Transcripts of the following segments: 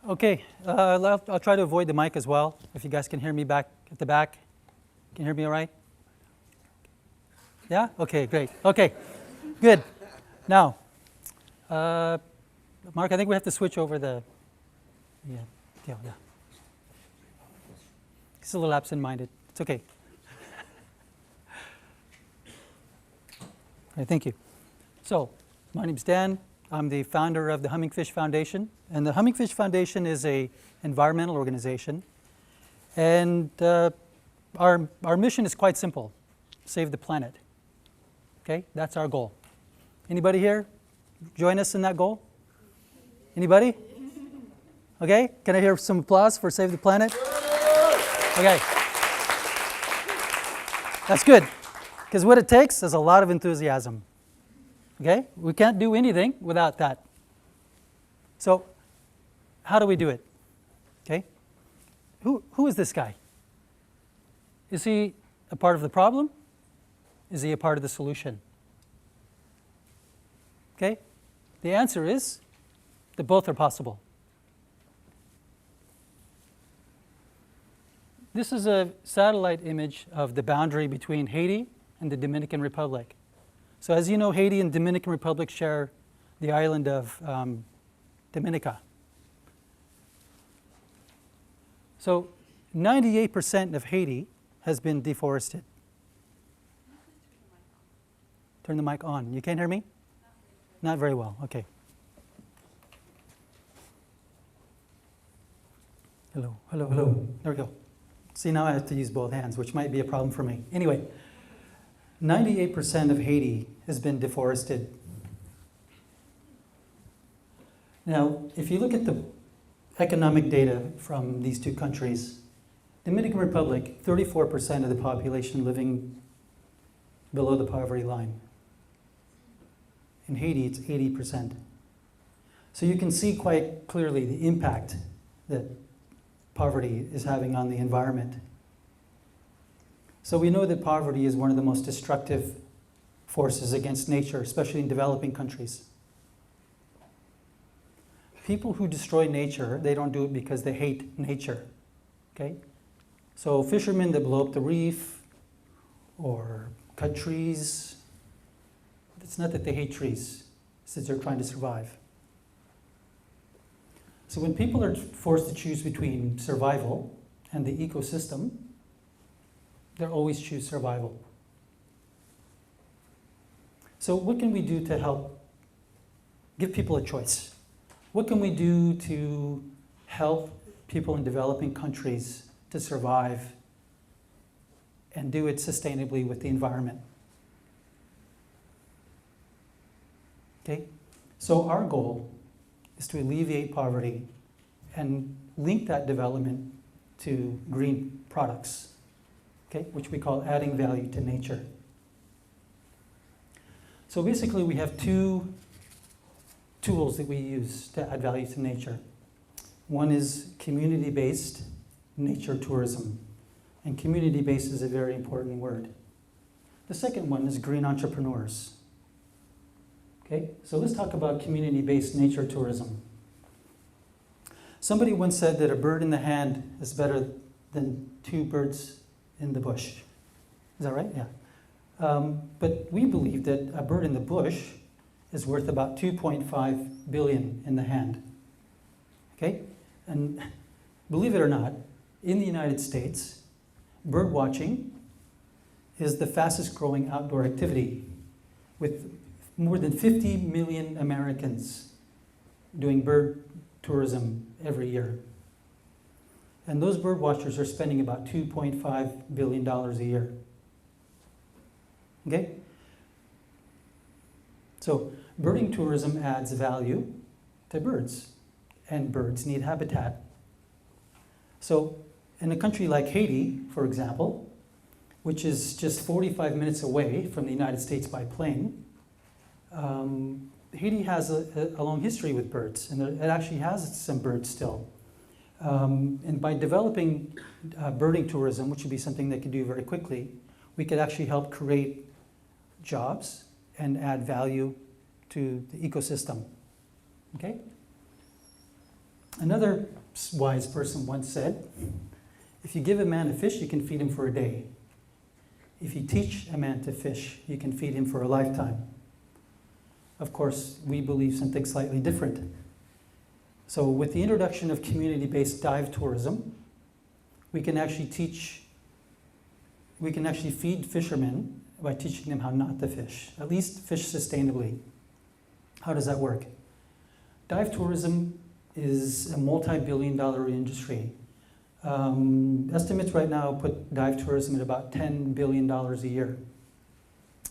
Okay, I'll try to avoid the mic as well. If you guys can hear me back at the back. Can you hear me all right? Yeah? Okay, great. Okay, good. Now, Mark, I think we have to switch over the deal, yeah. He's a little absent-minded. It's okay. All right, thank you. So, my name's Dan. I'm the founder of the Hummingfish Foundation. And the Hummingfish Foundation is an environmental organization. And our mission is quite simple: save the planet. Okay, that's our goal. Anybody here join us in that goal? Anybody? Okay, can I hear some applause for Save the Planet? Okay. That's good, because what it takes is a lot of enthusiasm. Okay, we can't do anything without that. So, how do we do it? Okay, who is this guy? Is he a part of the problem? Is he a part of the solution? Okay, the answer is that both are possible. This is a satellite image of the boundary between Haiti and the Dominican Republic. So as you know, Haiti and Dominican Republic share the island of Dominica. So 98% of Haiti has been deforested. Turn the mic on. You can't hear me? Not very well. Okay. Hello, hello, hello. There we go. See, now I have to use both hands, which might be a problem for me. Anyway, 98% of Haiti has been deforested. Now, if you look at the economic data from these two countries, Dominican Republic, 34% of the population living below the poverty line. In Haiti, it's 80%. So you can see quite clearly the impact that poverty is having on the environment. So we know that poverty is one of the most destructive forces against nature, especially in developing countries. People who destroy nature, they don't do it because they hate nature, okay? So fishermen that blow up the reef or cut trees, it's not that they hate trees, it's that they're trying to survive. So when people are forced to choose between survival and the ecosystem, they'll always choose survival. So what can we do to help give people a choice? What can we do to help people in developing countries to survive and do it sustainably with the environment? Okay, so our goal is to alleviate poverty and link that development to green products, okay, which we call adding value to nature. So basically we have two tools that we use to add value to nature. One is community-based nature tourism, and community-based is a very important word. The second one is green entrepreneurs. Okay, so let's talk about community-based nature tourism. Somebody once said that a bird in the hand is better than two birds in the bush. Is that right? Yeah. But we believe that a bird in the bush is worth about 2.5 billion in the hand. Okay? And believe it or not, in the United States, bird watching is the fastest growing outdoor activity, with more than 50 million Americans doing bird tourism every year. And those bird watchers are spending about $2.5 billion a year. Okay? So birding tourism adds value to birds, and birds need habitat. So in a country like Haiti, for example, which is just 45 minutes away from the United States by plane, Haiti has a long history with birds, and it actually has some birds still. And by developing birding tourism, which would be something they could do very quickly, we could actually help create jobs and add value to the ecosystem. Okay? Another wise person once said, if you give a man a fish, you can feed him for a day. If you teach a man to fish, you can feed him for a lifetime. Of course, we believe something slightly different. So with the introduction of community-based dive tourism, we can actually feed fishermen by teaching them how not to fish, at least fish sustainably. How does that work? Dive tourism is a multi-billion-dollar industry. Estimates right now put dive tourism at about $10 billion a year.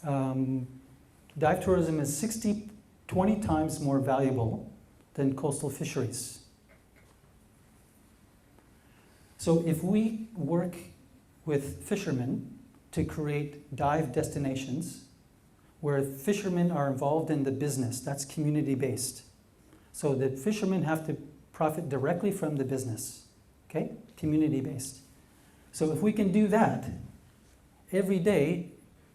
Dive tourism is 20 times more valuable than coastal fisheries. So if we work with fishermen to create dive destinations where fishermen are involved in the business, that's community-based. So the fishermen have to profit directly from the business, okay? Community-based. So if we can do that, every day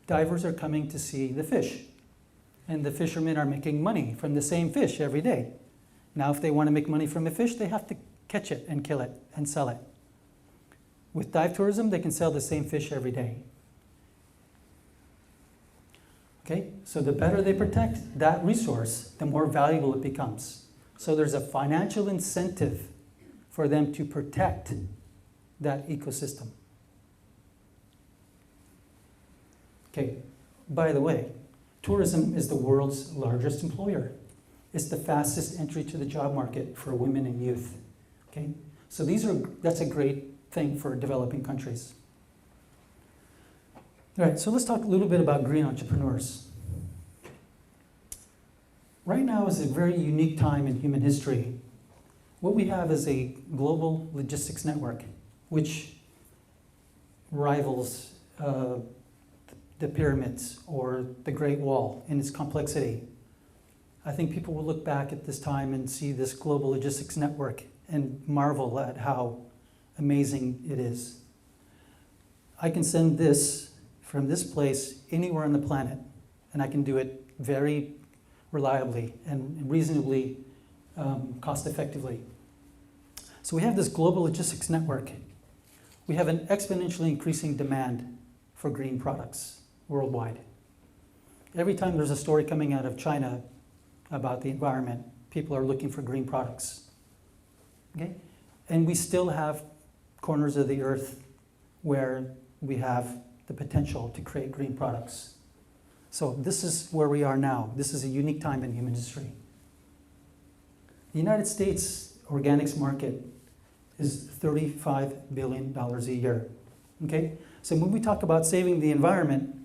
divers are coming to see the fish, and the fishermen are making money from the same fish every day. Now if they want to make money from a fish, they have to catch it and kill it and sell it. With dive tourism, they can sell the same fish every day. Okay, so the better they protect that resource, the more valuable it becomes. So there's a financial incentive for them to protect that ecosystem. Okay, by the way, tourism is the world's largest employer. It's the fastest entry to the job market for women and youth. Okay, so that's a great thing for developing countries. All right, so let's talk a little bit about green entrepreneurs. Right now is a very unique time in human history. What we have is a global logistics network, which rivals the pyramids or the Great Wall in its complexity. I think people will look back at this time and see this global logistics network and marvel at how amazing it is. I can send this from this place anywhere on the planet, and I can do it very reliably and reasonably cost effectively. So we have this global logistics network. We have an exponentially increasing demand for green products worldwide. Every time there's a story coming out of China about the environment, people are looking for green products. Okay? And we still have corners of the earth where we have the potential to create green products. So this is where we are now. This is a unique time in human history. The United States organics market is $35 billion a year. Okay? So when we talk about saving the environment,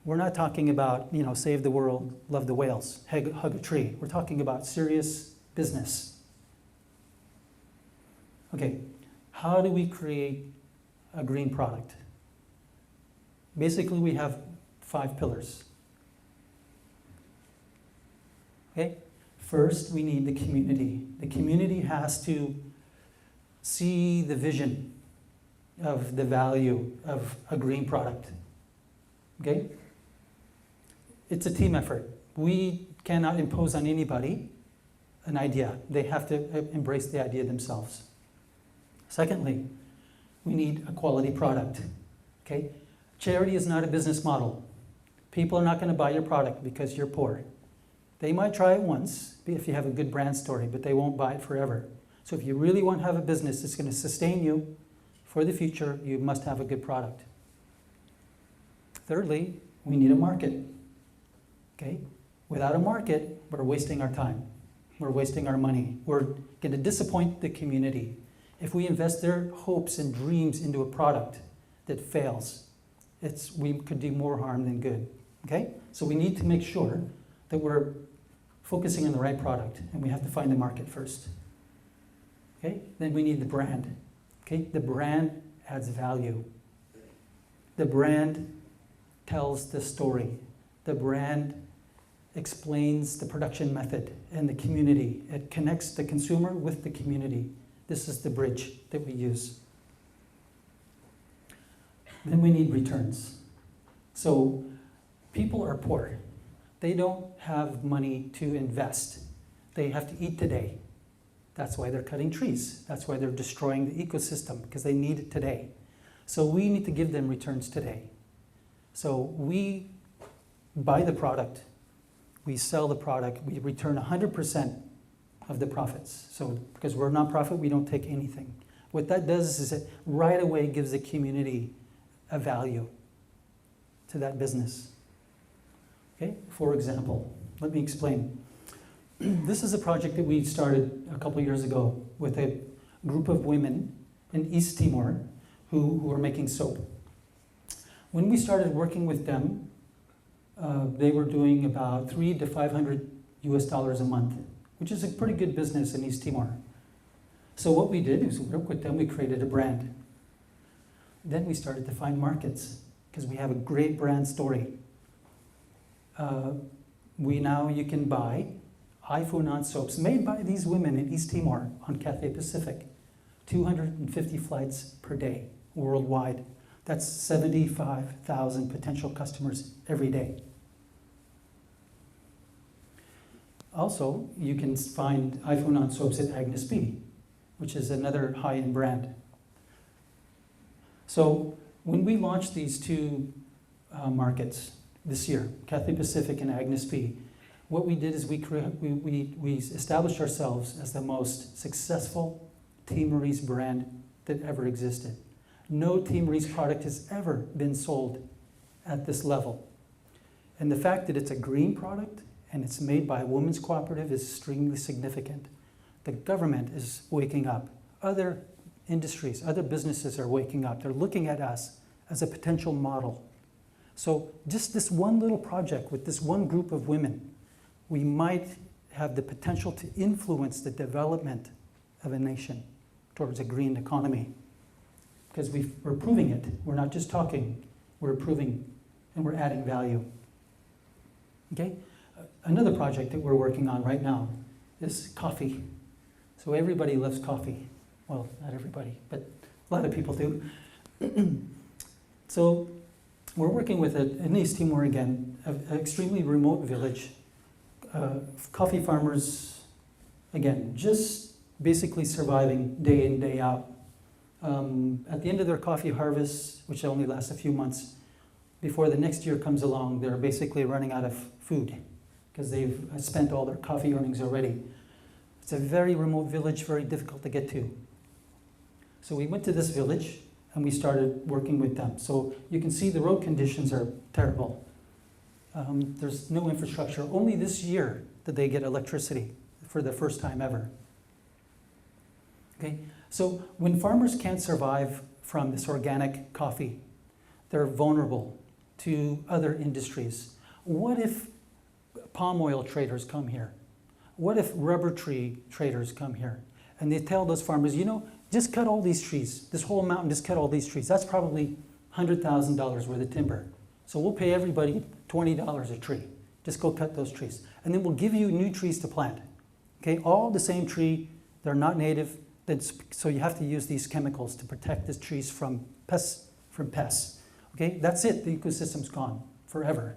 we're not talking about, save the world, love the whales, hug a tree. We're talking about serious business. Okay, how do we create a green product? Basically, we have 5 pillars. Okay, first we need the community. The community has to see the vision of the value of a green product. Okay? It's a team effort. We cannot impose on anybody an idea. They have to embrace the idea themselves. Secondly, we need a quality product. Okay? Charity is not a business model. People are not going to buy your product because you're poor. They might try it once if you have a good brand story, but they won't buy it forever. So if you really want to have a business that's going to sustain you for the future, you must have a good product. Thirdly, we need a market. Okay? Without a market, we're wasting our time. We're wasting our money. We're going to disappoint the community. If we invest their hopes and dreams into a product that fails, we could do more harm than good. Okay? So we need to make sure that we're focusing on the right product, and we have to find the market first. Okay? Then we need the brand. Okay? The brand adds value. The brand tells the story. The brand explains the production method and the community. It connects the consumer with the community. This is the bridge that we use. Then we need returns. So people are poor. They don't have money to invest. They have to eat today. That's why they're cutting trees. That's why they're destroying the ecosystem, because they need it today. So we need to give them returns today. So we buy the product, we sell the product, we return 100% of the profits. So because we're a nonprofit, we don't take anything. What that does is it right away gives the community a value to that business. Okay, for example, let me explain. This is a project that we started a couple years ago with a group of women in East Timor who were making soap. When we started working with them, they were doing about $300 to $500 US a month, which is a pretty good business in East Timor. So what we did is work with them, we created a brand. Then we started to find markets, because we have a great brand story. You can buy iPhone soaps made by these women in East Timor on Cathay Pacific. 250 flights per day worldwide. That's 75,000 potential customers every day. Also, you can find iPhone soaps at Agnes B, which is another high-end brand. So when we launched these two markets this year, Cathay Pacific and Agnes B, what we did is we established ourselves as the most successful Timorese brand that ever existed. No Timorese product has ever been sold at this level. And the fact that it's a green product and it's made by a women's cooperative is extremely significant. The government is waking up. Other industries, other businesses are waking up. They're looking at us as a potential model. So just this one little project with this one group of women, we might have the potential to influence the development of a nation towards a green economy. Because we're proving it. We're not just talking, we're proving and we're adding value. Okay? Another project that we're working on right now is coffee. So everybody loves coffee. Well, not everybody, but a lot of people do. So we're working with in East Timor again, an extremely remote village. Coffee farmers, again, just basically surviving day in, day out. At the end of their coffee harvest, which only lasts a few months, before the next year comes along, they're basically running out of food because they've spent all their coffee earnings already. It's a very remote village, very difficult to get to. So we went to this village and we started working with them. So you can see the road conditions are terrible. There's no infrastructure. Only this year did they get electricity for the first time ever. Okay? So when farmers can't survive from this organic coffee, they're vulnerable to other industries. What if palm oil traders come here? What if rubber tree traders come here? And they tell those farmers, you know, just cut all these trees. This whole mountain, just cut all these trees. That's probably $100,000 worth of timber. So we'll pay everybody $20 a tree. Just go cut those trees. And then we'll give you new trees to plant. Okay, all the same tree. They're not native. So you have to use these chemicals to protect the trees from pests. Okay, that's it. The ecosystem's gone forever.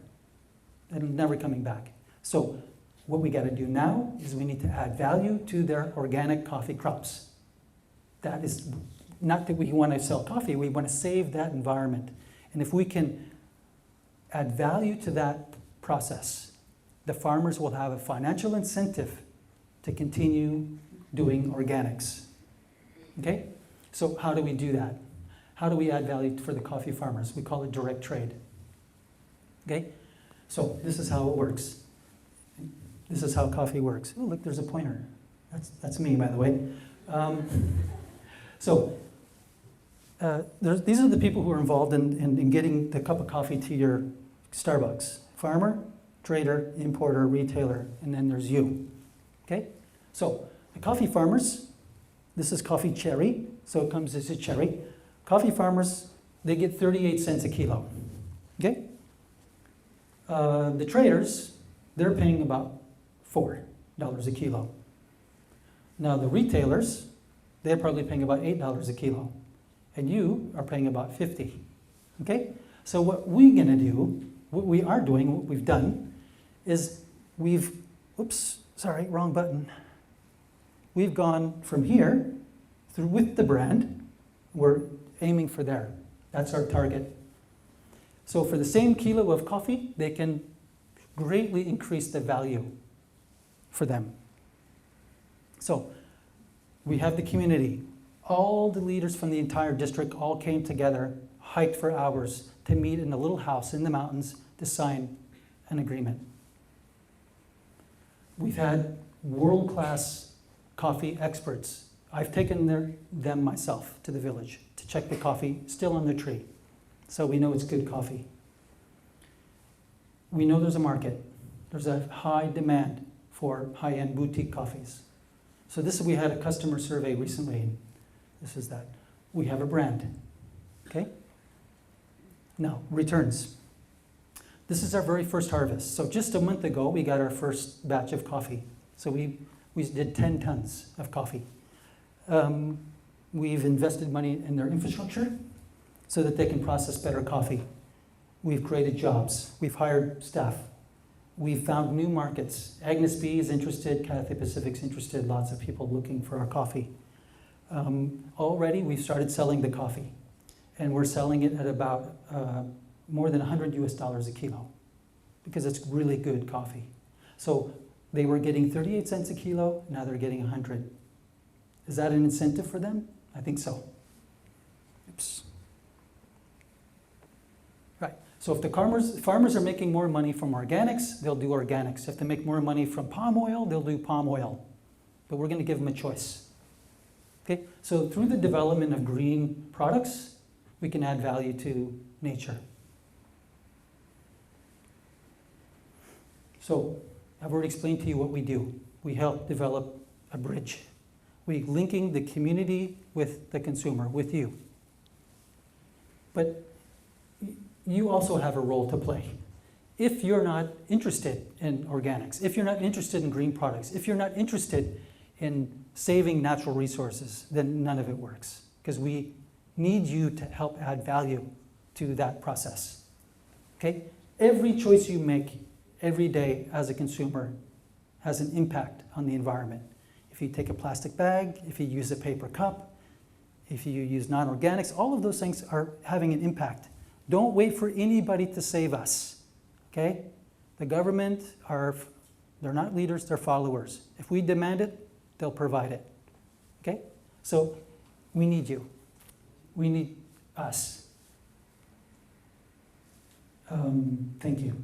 And never coming back. So what we got to do now is we need to add value to their organic coffee crops. That is not that we want to sell coffee. We want to save that environment. And if we can add value to that process, the farmers will have a financial incentive to continue doing organics. Okay? So how do we do that? How do we add value for the coffee farmers? We call it direct trade. Okay? So this is how it works. This is how coffee works. Oh, look, there's a pointer. That's me, by the way. These are the people who are involved in getting the cup of coffee to your Starbucks. Farmer, trader, importer, retailer, and then there's you. Okay? So the coffee farmers, this is coffee cherry, so it comes as a cherry. Coffee farmers, they get 38 cents a kilo. Okay? The traders, they're paying about $4 a kilo. Now the retailers, they're probably paying about $8 a kilo. And you are paying about 50. Okay? So what we're gonna do, what we are doing, what we've done, is oops, sorry, wrong button. we've gone from here through with the brand, we're aiming for there. That's our target. So for the same kilo of coffee, they can greatly increase the value for them. So we have the community. All the leaders from the entire district all came together, hiked for hours to meet in a little house in the mountains to sign an agreement. We've had world-class coffee experts. I've taken them myself to the village to check the coffee still on the tree. So we know it's good coffee. We know there's a market. There's a high demand for high-end boutique coffees. So we had a customer survey recently. This is that. We have a brand, okay? Now, returns. This is our very first harvest. So just a month ago, we got our first batch of coffee. So we did 10 tons of coffee. We've invested money in their infrastructure so that they can process better coffee. We've created jobs. We've hired staff. We've found new markets. Agnes B is interested, Cathay Pacific's interested, lots of people looking for our coffee. Already we've started selling the coffee, and we're selling it at about more than $100 a kilo because it's really good coffee. So they were getting 38 cents a kilo, now they're getting 100. Is that an incentive for them? I think so. Oops. Right, so if the farmers are making more money from organics, they'll do organics. If they make more money from palm oil, they'll do palm oil. But we're going to give them a choice. Okay, so through the development of green products, we can add value to nature. So I've already explained to you what we do. We help develop a bridge. We're linking the community with the consumer, with you. But you also have a role to play. If you're not interested in organics, if you're not interested in green products, if you're not interested in saving natural resources, then none of it works. Because we need you to help add value to that process. Okay? Every choice you make every day as a consumer has an impact on the environment. If you take a plastic bag, if you use a paper cup, if you use non-organics, all of those things are having an impact. Don't wait for anybody to save us, okay? The government they're not leaders, they're followers. If we demand it, they'll provide it, okay? So we need you. We need us. Thank you.